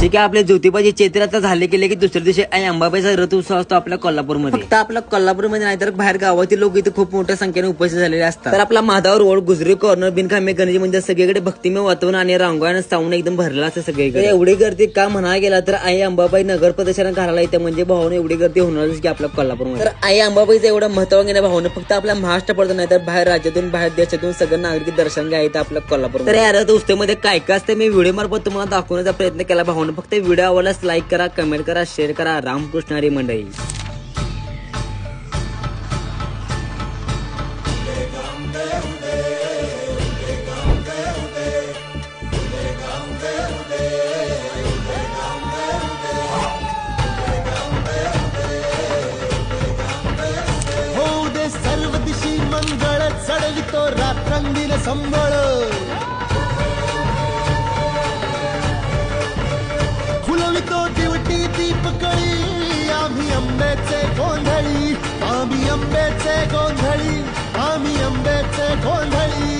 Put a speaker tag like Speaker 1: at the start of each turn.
Speaker 1: ठीक आहे. आपल्या ज्योतिबाची चैत्रात झाले गेले की दुसऱ्या दिवशी आई अंबाबाईचा रथ उत्सव असतो आपल्या कोल्हापूरमध्ये. फक्त आपल्या कोल्हापूरमध्ये नाही तर बाहेर गावातील लोक इथे खूप मोठ्या संख्येने उपस्थित झालेले असतात. तर आपला माधव रोड, गुजरी कॉर्नर, बिनखामे गणेश म्हणजे सगळीकडे भक्तिमय वातावरण आणि रांगोळ्या साऊंड एकदम भरलेला असतं सगळीकडे. एवढी गर्दी का म्हणा गेला तर आई अंबाबाई नगर प्रदर्शन घालायला येते म्हणजे भावना एवढी गर्दी होणारच की आपल्या कोल्हापूरमध्ये. तर आई अंबाबाईचं एवढं महत्व घेण्या भावना फक्त आपल्या महाराष्ट्र पडतो नाही तर बाहेर राज्यातून बाहेर देशातून सगळे नागरिक दर्शन घ्यायचं आपल्या कोल्हापूर. तर या रथ उत्सवामध्ये काय काय असते मी व्हिडिओ मार्फत तुम्हाला दाखवण्याचा प्रयत्न केला भावना. फक्त व्हिडिओ आवडल्यास लाईक करा, कमेंट करा, शेअर करा. रामकृष्ण हरी मंडळी.
Speaker 2: होऊ दे सर्व दिशी मंगळ, चढवितो रात्रंदिन संबळ. फुलवितो दिवटी दीपकळी, आम्ही अंबेचे गोंधळी, आम्ही अंबेचे गोंधळी, आम्ही अंबेचे गोंधळी.